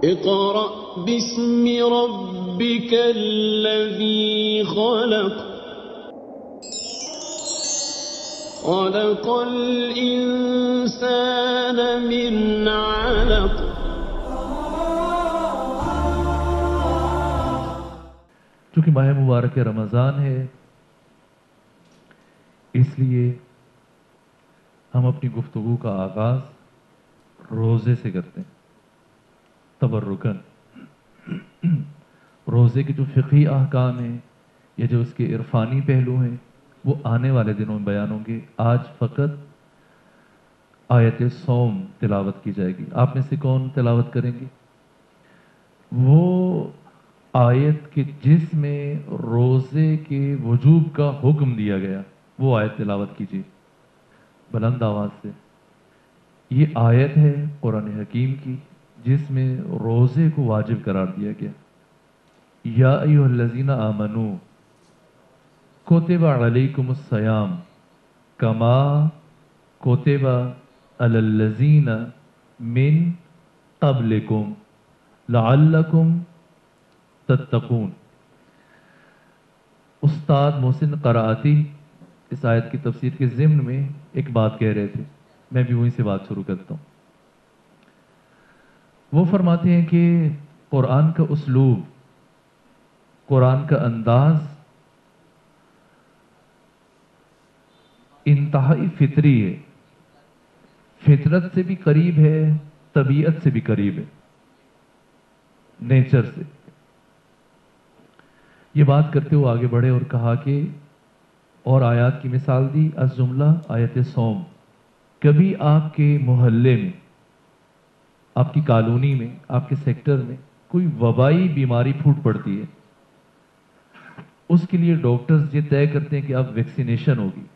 اقرأ باسم ربك الذي خلق خلق الإنسان من علق. چونکہ ماہ مبارک رمضان ہے، اس لیے ہم اپنی گفتگو کا آغاز روزے سے کرتے ہیں، تبرکن۔ روزے کے جو فقہی احکام ہیں یا جو اس کے عرفانی پہلو ہیں وہ آنے والے دنوں میں بیان ہوں گے۔ آج فقط آیت صوم تلاوت کی جائے گی۔ آپ میں سے کون تلاوت کریں گے؟ وہ آیت کے جس میں روزے کے وجوب کا حکم دیا گیا وہ آیت تلاوت کیجیے بلند آواز سے۔ یہ آیت ہے قرآن حکیم کی جس میں روزے کو واجب قرار دیا گیا۔ یا ایھا الذین آمنوا کتب علیکم الصیام کما کتب علی الذین من قبلکم لعلکم تتقون۔ استاد محسن قرآتی اس آیت کی تفسیر کے ضمن میں ایک بات کہہ رہے تھے، میں بھی وہیں سے بات شروع کرتا ہوں۔ وہ فرماتے ہیں کہ قرآن کا اسلوب، قرآن کا انداز انتہائی فطری ہے، فطرت سے بھی قریب ہے، طبیعت سے بھی قریب ہے، نیچر سے۔ یہ بات کرتے ہوئے آگے بڑھے اور کہا کہ اور آیات کی مثال دی، الجملہ آیت صوم۔ کبھی آپ کے محلے میں، آپ کی کالونی میں، آپ کے سیکٹر میں کوئی وبائی بیماری پھوٹ پڑتی ہے، اس کے لیے ڈاکٹرز یہ طے کرتے ہیں کہ اب ویکسینیشن ہوگی،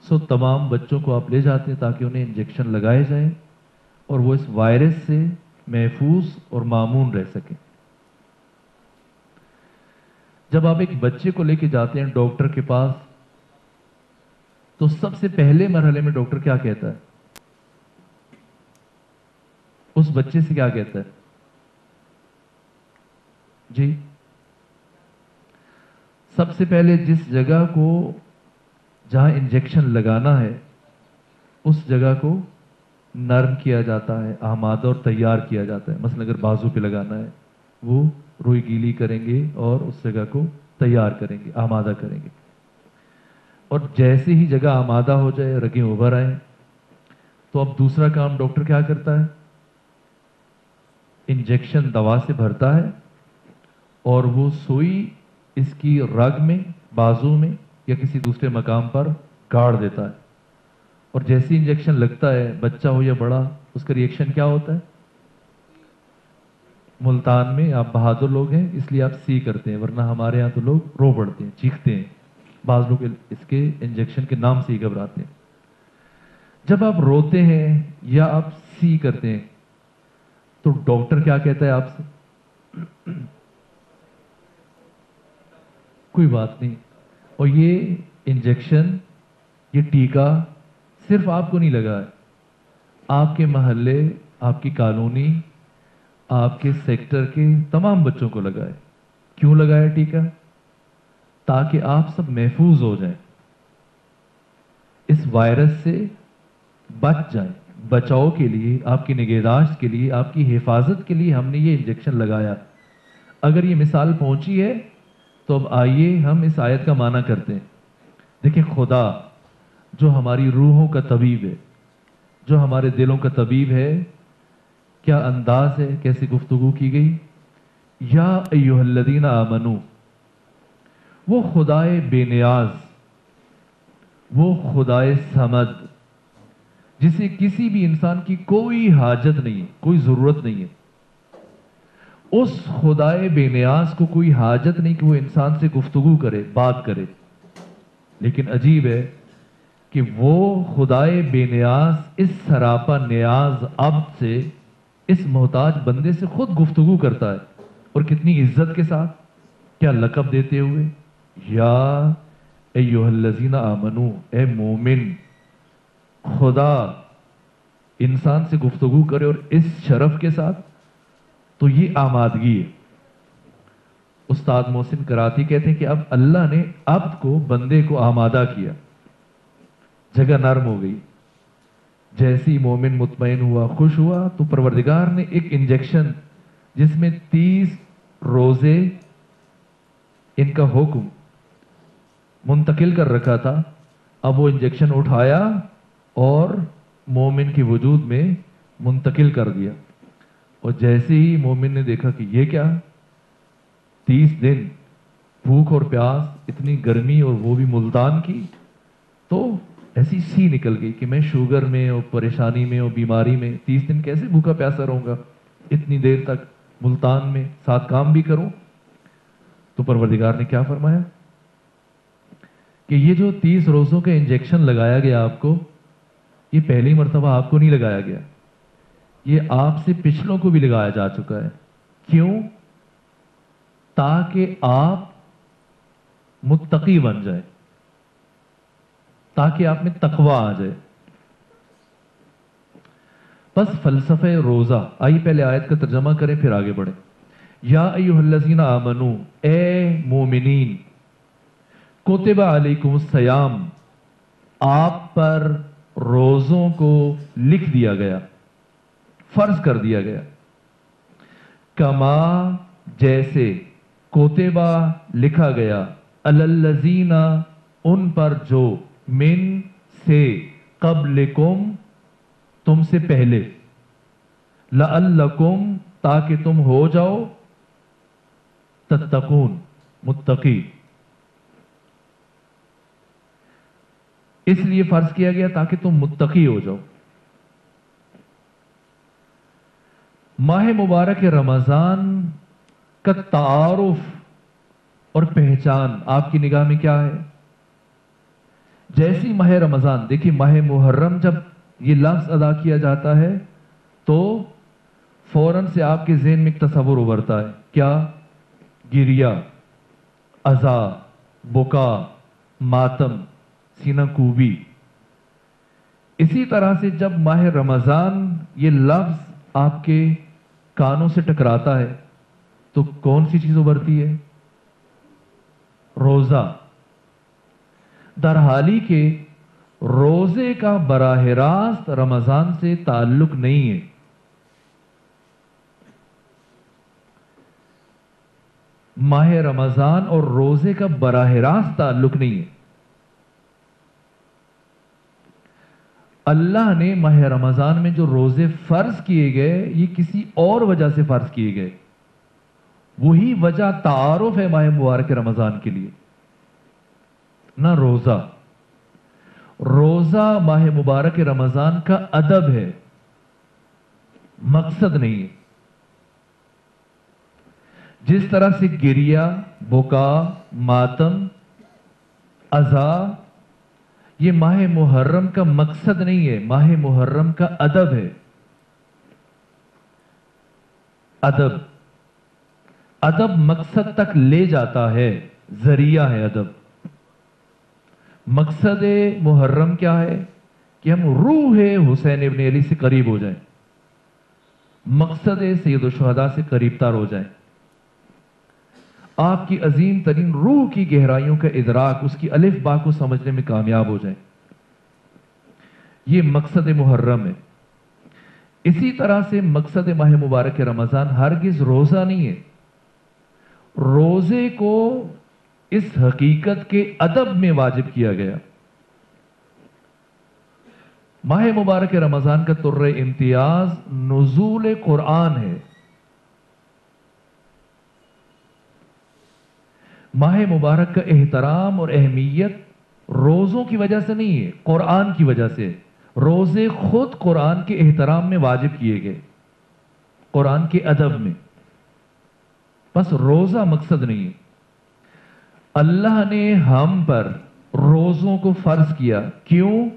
سو تمام بچوں کو آپ لے جاتے ہیں تاکہ انہیں انجیکشن لگائے جائیں اور وہ اس وائرس سے محفوظ اور مامون رہ سکیں۔ جب آپ ایک بچے کو لے کے جاتے ہیں ڈاکٹر کے پاس تو سب سے پہلے مرحلے میں ڈاکٹر کیا کہتا ہے؟ اس بچے سے کیا کہتا ہے؟ جی، سب سے پہلے جس جگہ کو جہاں انجیکشن لگانا ہے اس جگہ کو نرم کیا جاتا ہے، آمادہ اور تیار کیا جاتا ہے۔ مثلا اگر بازو پہ لگانا ہے وہ روئی گیلی کریں گے اور اس جگہ کو تیار کریں گے، آمادہ کریں گے، اور جیسے ہی جگہ آمادہ ہو جائے، رگیں ابھر آئیں، تو اب دوسرا کام ڈاکٹر کیا کرتا ہے؟ انجیکشن دوا سے بھرتا ہے اور وہ سوئی اس کی رگ میں، بازو میں یا کسی دوسرے مقام پر گاڑ دیتا ہے، اور جیسے انجیکشن لگتا ہے، بچہ ہو یا بڑا، اس کا ریئیکشن کیا ہوتا ہے؟ ملتان میں آپ بہادر لوگ ہیں اس لیے آپ سی کرتے ہیں، ورنہ ہمارے ہاں تو لوگ رو پڑتے ہیں، چیختے ہیں، بعض لوگ اس کے انجیکشن کے نام سے ہی گھبراتے ہیں۔ جب آپ روتے ہیں یا آپ سی کرتے ہیں تو ڈاکٹر کیا کہتا ہے آپ سے؟ کوئی بات نہیں، اور یہ انجیکشن، یہ ٹیکہ صرف آپ کو نہیں لگا ہے، آپ کے محلے، آپ کی کالونی، آپ کے سیکٹر کے تمام بچوں کو لگا ہے۔ کیوں لگا ہے ٹیکہ؟ تاکہ آپ سب محفوظ ہو جائیں، اس وائرس سے بچ جائیں۔ بچاؤ کے لیے، آپ کی نگہداشت کے لیے، آپ کی حفاظت کے لیے ہم نے یہ انجیکشن لگایا۔ اگر یہ مثال پہنچی ہے تو اب آئیے ہم اس آیت کا معنی کرتے ہیں۔ دیکھیں، خدا جو ہماری روحوں کا طبیب ہے، جو ہمارے دلوں کا طبیب ہے، کیا انداز ہے، کیسی گفتگو کی گئی؟ یا ایھا الذین آمنو، وہ خدائے بے نیاز، وہ خدائے صمد جسے کسی بھی انسان کی کوئی حاجت نہیں ہے، کوئی ضرورت نہیں ہے، اس خدائے بے نیاز کو کوئی حاجت نہیں کہ وہ انسان سے گفتگو کرے، بات کرے، لیکن عجیب ہے کہ وہ خدائے بے نیاز اس سراپا نیاز عبد سے، اس محتاج بندے سے خود گفتگو کرتا ہے، اور کتنی عزت کے ساتھ، کیا لقب دیتے ہوئے، یا ایھا الذین آمنو، اے مومن، خدا انسان سے گفتگو کرے اور اس شرف کے ساتھ، تو یہ آمادگی ہے۔ استاد محسن کراتی کہتے ہیں کہ اب اللہ نے عبد کو، بندے کو آمادہ کیا، جگہ نرم ہو گئی۔ جیسی مومن مطمئن ہوا، خوش ہوا، تو پروردگار نے ایک انجیکشن جس میں 30 روزے ان کا حکم منتقل کر رکھا تھا، اب وہ انجیکشن اٹھایا اور مومن کے وجود میں منتقل کر دیا۔ اور جیسے ہی مومن نے دیکھا کہ یہ کیا، 30 دن بھوک اور پیاس، اتنی گرمی، اور وہ بھی ملتان کی، تو ایسی سی نکل گئی کہ میں شوگر میں اور پریشانی میں اور بیماری میں 30 دن کیسے بھوکا پیاسا رہوں گا، اتنی دیر تک ملتان میں، ساتھ کام بھی کروں۔ تو پروردگار نے کیا فرمایا کہ یہ جو 30 روزوں کا انجیکشن لگایا گیا آپ کو، یہ پہلی مرتبہ آپ کو نہیں لگایا گیا، یہ آپ سے پچھلوں کو بھی لگایا جا چکا ہے۔ کیوں؟ تاکہ آپ متقی بن جائیں، تاکہ آپ میں تقوی آ جائے۔ بس فلسفہ روزہ، آئیے پہلے آیت کا ترجمہ کریں پھر آگے بڑھیں۔ یا ایھا الذین آمنو، اے مومنین، کتب علیکم الصیام، آپ پر روزوں کو لکھ دیا گیا، فرض کر دیا گیا، کما جیسے، کوتبہ لکھا گیا، علی الذین ان پر جو، من سے، قبلکم تم سے پہلے، لعلکم تاکہ تم ہو جاؤ، تتقون متقی۔ اس لیے فرض کیا گیا تاکہ تم متقی ہو جاؤ۔ ماہ مبارک رمضان کا تعارف اور پہچان آپ کی نگاہ میں کیا ہے؟ جیسی ماہ رمضان، دیکھیے ماہ محرم جب یہ لفظ ادا کیا جاتا ہے تو فوراً سے آپ کے ذہن میں ایک تصور ابھرتا ہے، کیا؟ گریہ، عزا، بکا، ماتم، سینہ کوبی۔ اسی طرح سے جب ماہ رمضان یہ لفظ آپ کے کانوں سے ٹکراتا ہے تو کون سی چیز ابھرتی ہے؟ روزہ۔ در حالی کہ روزے کا براہ راست رمضان سے تعلق نہیں ہے۔ ماہ رمضان اور روزے کا براہ راست تعلق نہیں ہے۔ اللہ نے ماہ رمضان میں جو روزے فرض کیے گئے، یہ کسی اور وجہ سے فرض کیے گئے، وہی وجہ تعارف ہے ماہ مبارک رمضان کے لیے، نہ روزہ۔ روزہ ماہ مبارک رمضان کا ادب ہے، مقصد نہیں ہے۔ جس طرح سے گریہ، بکا، ماتم، عزا یہ ماہ محرم کا مقصد نہیں ہے، ماہ محرم کا ادب ہے۔ ادب، ادب مقصد تک لے جاتا ہے، ذریعہ ہے ادب۔ مقصد محرم کیا ہے؟ کہ ہم روح حسین ابن علی سے قریب ہو جائیں، مقصد سید الشہداء سے قریب تر ہو جائیں، آپ کی عظیم ترین روح کی گہرائیوں کا ادراک، اس کی الف با کو سمجھنے میں کامیاب ہو جائیں، یہ مقصد محرم ہے۔ اسی طرح سے مقصد ماہ مبارک رمضان ہرگز روزہ نہیں ہے۔ روزے کو اس حقیقت کے ادب میں واجب کیا گیا۔ ماہ مبارک رمضان کا طر امتیاز نزول قرآن ہے۔ ماہ مبارک کا احترام اور اہمیت روزوں کی وجہ سے نہیں ہے، قرآن کی وجہ سے۔ روزے خود قرآن کے احترام میں واجب کیے گئے، قرآن کے ادب میں، بس روزہ مقصد نہیں ہے۔ اللہ نے ہم پر روزوں کو فرض کیا، کیوں؟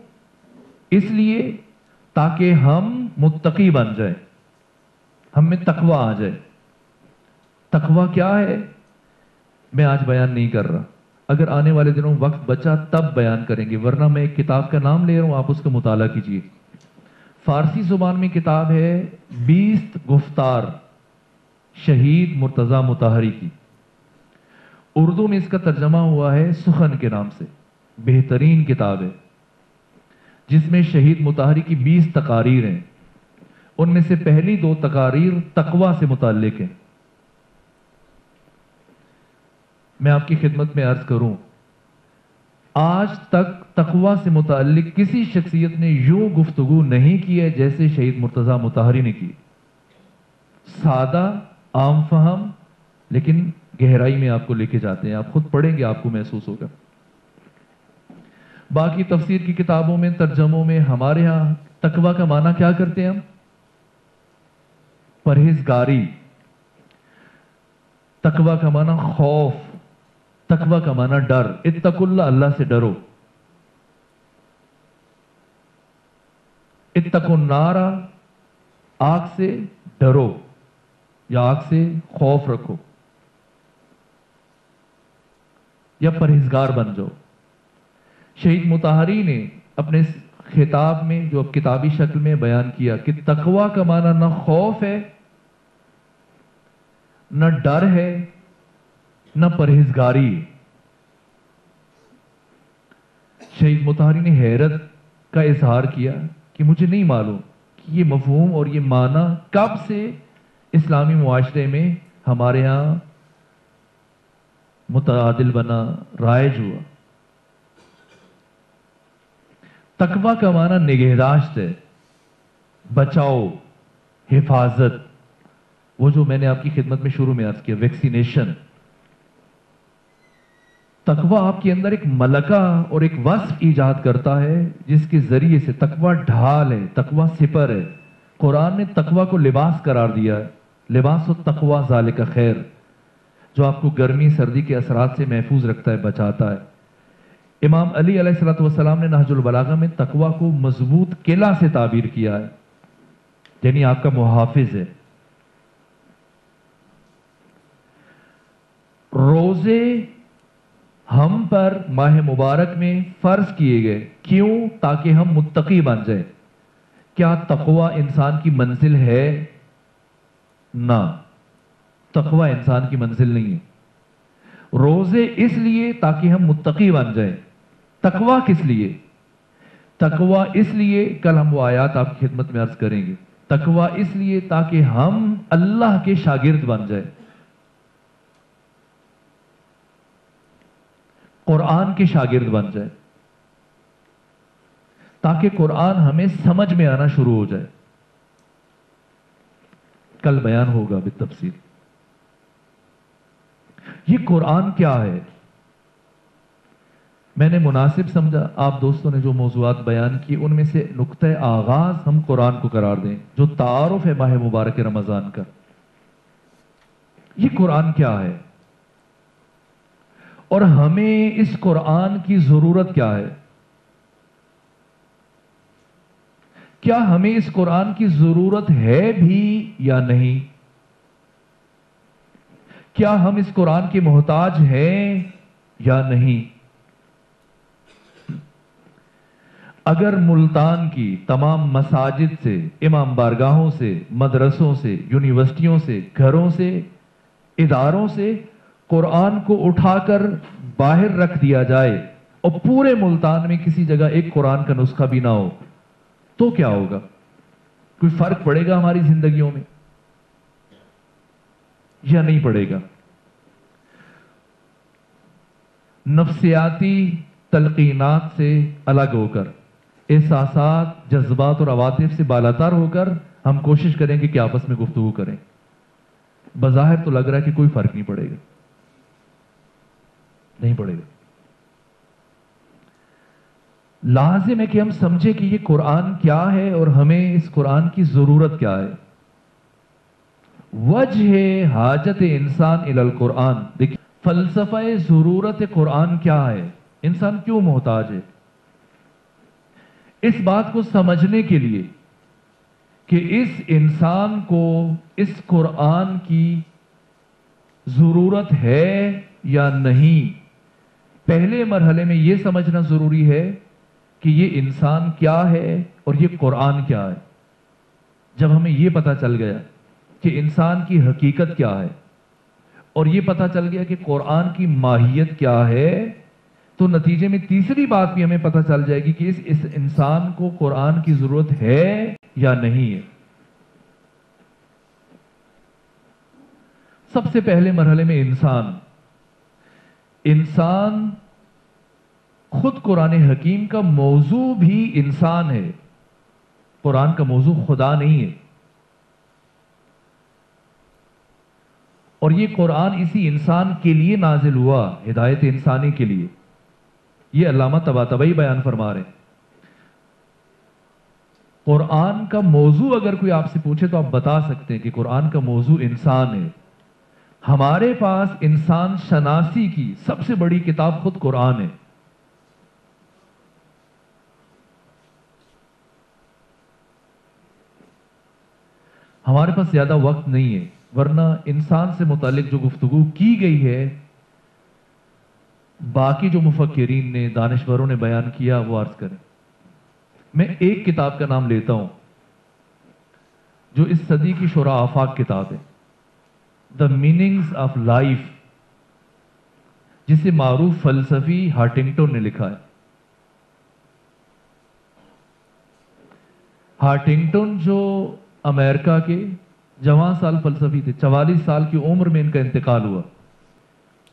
اس لیے تاکہ ہم متقی بن جائیں، ہم میں تقوی آ جائے۔ تقوی کیا ہے؟ میں آج بیان نہیں کر رہا، اگر آنے والے دنوں وقت بچا تب بیان کریں گے، ورنہ میں ایک کتاب کا نام لے رہا ہوں، آپ اس کا مطالعہ کیجیے۔ فارسی زبان میں کتاب ہے 20 گفتار شہید مرتضی مطہری کی. اردو میں اس کا ترجمہ ہوا ہے سخن کے نام سے. بہترین کتاب ہے جس میں شہید مطہری کی 20 تقاریر ہیں. ان میں سے پہلی 2 تقاریر تقوی سے متعلق ہیں. میں آپ کی خدمت میں عرض کروں، آج تک تقوی سے متعلق کسی شخصیت نے یوں گفتگو نہیں کی ہے جیسے شہید مرتضی مطہری نے کی. سادہ، عام فہم، لیکن گہرائی میں آپ کو لے کے جاتے ہیں. آپ خود پڑھیں گے آپ کو محسوس ہوگا. باقی تفسیر کی کتابوں میں، ترجموں میں ہمارے ہاں تقوی کا معنی کیا کرتے ہیں ہم؟ پرہیزگاری. تقوی کا معنی خوف، تقوی کا معنی ڈر. اتقوا اللہ، اللہ سے ڈرو. اتقوا النار، آگ سے ڈرو یا آگ سے خوف رکھو یا پرہیزگار بن جاؤ. شہید مطہری نے اپنے خطاب میں جو اب کتابی شکل میں بیان کیا کہ تقوی کا معنی نہ خوف ہے، نہ ڈر ہے، نہ پرہیزگاری ہے. شہید مطہری نے حیرت کا اظہار کیا کہ مجھے نہیں معلوم کہ یہ مفہوم اور یہ معنی کب سے اسلامی معاشرے میں ہمارے ہاں متعادل بنا، رائج ہوا. تقوی کا معنی نگہداشت ہے، بچاؤ، حفاظت. وہ جو میں نے آپ کی خدمت میں شروع میں عرض کیا، ویکسینیشن. تقوی آپ کے اندر ایک ملکہ اور ایک وصف ایجاد کرتا ہے جس کے ذریعے سے تقوی ڈھال ہے، تقوی سپر ہے. قرآن نے تقوی کو لباس قرار دیا ہے. لباس التقوی ذالک خیر، جو آپ کو گرمی سردی کے اثرات سے محفوظ رکھتا ہے، بچاتا ہے. امام علی علیہ السلام نے نہج البلاغہ میں تقوی کو مضبوط قلعہ سے تعبیر کیا ہے، یعنی آپ کا محافظ ہے. روزے ہم پر ماہ مبارک میں فرض کیے گئے، کیوں؟ تاکہ ہم متقی بن جائیں. کیا تقوی انسان کی منزل ہے؟ نہ، تقوی انسان کی منزل نہیں ہے. روزے اس لیے تاکہ ہم متقی بن جائیں. تقوی کس لیے؟ تقوی اس لیے، کل ہم وہ آیات آپ کی خدمت میں عرض کریں گے. تقوی اس لیے تاکہ ہم اللہ کے شاگرد بن جائیں، قرآن کے شاگرد بن جائے، تاکہ قرآن ہمیں سمجھ میں آنا شروع ہو جائے. کل بیان ہوگا بالتفصیل. یہ قرآن کیا ہے؟ میں نے مناسب سمجھا آپ دوستوں نے جو موضوعات بیان کی ان میں سے نقطہ آغاز ہم قرآن کو قرار دیں، جو تعارف ہے ماہ مبارک رمضان کا. یہ قرآن کیا ہے اور ہمیں اس قرآن کی ضرورت کیا ہے؟ کیا ہمیں اس قرآن کی ضرورت ہے بھی یا نہیں؟ کیا ہم اس قرآن کے محتاج ہیں یا نہیں؟ اگر ملتان کی تمام مساجد سے، امام بارگاہوں سے، مدرسوں سے، یونیورسٹیوں سے، گھروں سے، اداروں سے قرآن کو اٹھا کر باہر رکھ دیا جائے اور پورے ملتان میں کسی جگہ ایک قرآن کا نسخہ بھی نہ ہو تو کیا ہوگا؟ کوئی فرق پڑے گا ہماری زندگیوں میں یا نہیں پڑے گا؟ نفسیاتی تلقینات سے الگ ہو کر، احساسات، جذبات اور عواطف سے بالاتر ہو کر ہم کوشش کریں گے کہ آپس میں گفتگو کریں. بظاہر تو لگ رہا ہے کہ کوئی فرق نہیں پڑے گا، نہیں پڑے گا. لازم ہے کہ ہم سمجھیں کہ یہ قرآن کیا ہے اور ہمیں اس قرآن کی ضرورت کیا ہے. وجہ حاجت انسان الی القرآن. دیکھیں فلسفہ ضرورت قرآن کیا ہے، انسان کیوں محتاج ہے. اس بات کو سمجھنے کے لیے کہ اس انسان کو اس قرآن کی ضرورت ہے یا نہیں، پہلے مرحلے میں یہ سمجھنا ضروری ہے کہ یہ انسان کیا ہے اور یہ قرآن کیا ہے. جب ہمیں یہ پتہ چل گیا کہ انسان کی حقیقت کیا ہے اور یہ پتہ چل گیا کہ قرآن کی ماہیت کیا ہے، تو نتیجے میں تیسری بات بھی ہمیں پتہ چل جائے گی کہ اس انسان کو قرآن کی ضرورت ہے یا نہیں ہے۔ سب سے پہلے مرحلے میں انسان خود قرآن حکیم کا موضوع بھی انسان ہے، قرآن کا موضوع خدا نہیں ہے، اور یہ قرآن اسی انسان کے لیے نازل ہوا، ہدایت انسانی کے لیے۔ یہ علامہ طباطبائی بیان فرما رہے ہیں۔ قرآن کا موضوع اگر کوئی آپ سے پوچھے تو آپ بتا سکتے ہیں کہ قرآن کا موضوع انسان ہے۔ ہمارے پاس انسان شناسی کی سب سے بڑی کتاب خود قرآن ہے۔ ہمارے پاس زیادہ وقت نہیں ہے، ورنہ انسان سے متعلق جو گفتگو کی گئی ہے، باقی جو مفکرین نے، دانشوروں نے بیان کیا، وہ عرض کریں۔ میں ایک کتاب کا نام لیتا ہوں جو اس صدی کی شورا آفاق کتاب ہے، دا میننگز آف لائف، جسے معروف فلسفی ہارٹنگٹن نے لکھا ہے۔ ہارٹنگٹن جو امریکہ کے جوان سال فلسفی تھے، 44 سال کی عمر میں ان کا انتقال ہوا۔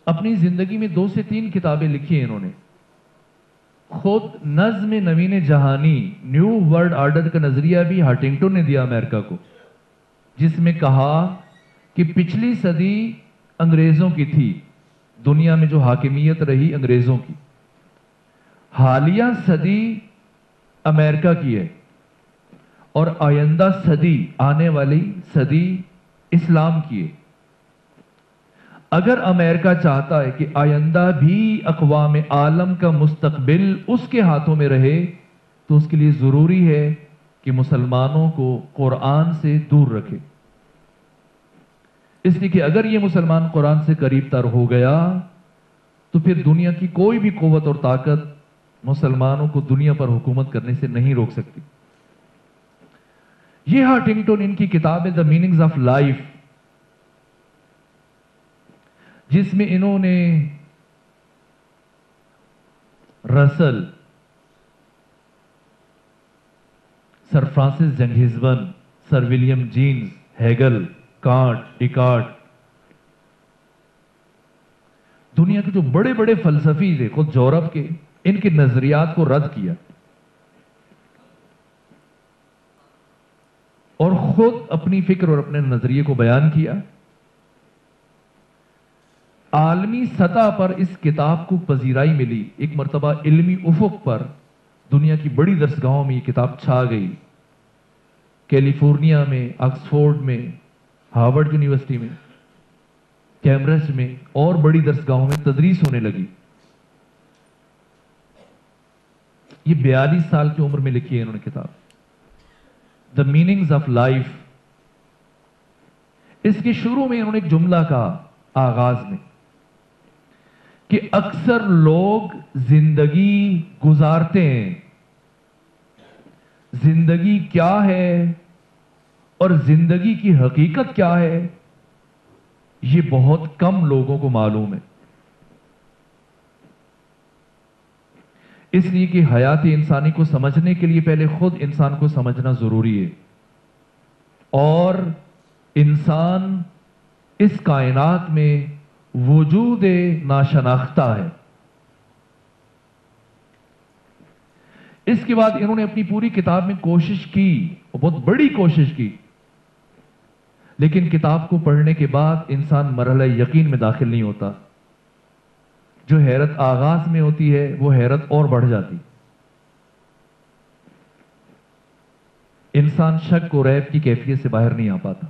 اپنی زندگی میں 2 سے 3 کتابیں لکھی ہیں انہوں نے۔ خود نظم نوین جہانی، نیو ورلڈ آرڈر کا نظریہ بھی ہارٹنگٹن نے دیا امریکہ کو، جس میں کہا کہ پچھلی صدی انگریزوں کی تھی، دنیا میں جو حاکمیت رہی انگریزوں کی، حالیہ صدی امریکہ کی ہے، اور آئندہ صدی، آنے والی صدی اسلام کی ہے۔ اگر امریکہ چاہتا ہے کہ آئندہ بھی اقوام عالم کا مستقبل اس کے ہاتھوں میں رہے، تو اس کے لیے ضروری ہے کہ مسلمانوں کو قرآن سے دور رکھے۔ اس لیے کہ اگر یہ مسلمان قرآن سے قریب تر ہو گیا تو پھر دنیا کی کوئی بھی قوت اور طاقت مسلمانوں کو دنیا پر حکومت کرنے سے نہیں روک سکتی۔ یہ ہارٹنگٹن ان کی کتاب ہے دا میننگز آف لائف، جس میں انہوں نے Russell, sir Francis Younghusband, sir William Jeans, Hegel, Kant, Descartes, دنیا کے جو بڑے بڑے فلسفی تھے خود یورپ کے، ان کے نظریات کو رد کیا اور خود اپنی فکر اور اپنے نظریے کو بیان کیا۔ عالمی سطح پر اس کتاب کو پذیرائی ملی۔ ایک مرتبہ علمی افق پر دنیا کی بڑی درسگاہوں میں یہ کتاب چھا گئی، کیلیفورنیا میں، آکسفورڈ میں، ہارورڈ یونیورسٹی میں، کیمبرج میں اور بڑی درسگاہوں میں تدریس ہونے لگی۔ یہ 42 سال کی عمر میں لکھی ہے انہوں نے کتاب دا میننگز آف لائف۔ اس کے شروع میں انہوں نے ایک جملہ کہا آغاز میں کہ اکثر لوگ زندگی گزارتے ہیں، زندگی کیا ہے اور زندگی کی حقیقت کیا ہے یہ بہت کم لوگوں کو معلوم ہے۔ اس لیے کہ حیات انسانی کو سمجھنے کے لیے پہلے خود انسان کو سمجھنا ضروری ہے، اور انسان اس کائنات میں وجود ناشناختہ ہے۔ اس کے بعد انہوں نے اپنی پوری کتاب میں کوشش کی، بہت بڑی کوشش کی، لیکن کتاب کو پڑھنے کے بعد انسان مرحلہ یقین میں داخل نہیں ہوتا۔ جو حیرت آغاز میں ہوتی ہے وہ حیرت اور بڑھ جاتی، انسان شک و ریب کی کیفیت سے باہر نہیں آ پاتا۔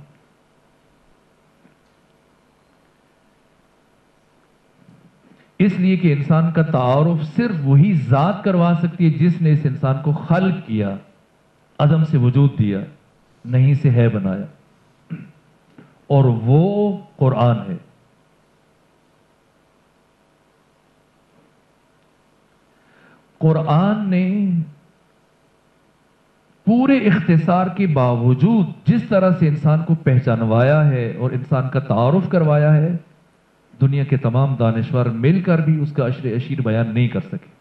اس لیے کہ انسان کا تعارف صرف وہی ذات کروا سکتی ہے جس نے اس انسان کو خلق کیا، عدم سے وجود دیا، نہیں سے ہے بنایا، اور وہ قرآن ہے۔ قرآن نے پورے اختصار کے باوجود جس طرح سے انسان کو پہچانوایا ہے اور انسان کا تعارف کروایا ہے، دنیا کے تمام دانشور مل کر بھی اس کا عشر اشیر بیان نہیں کر سکے۔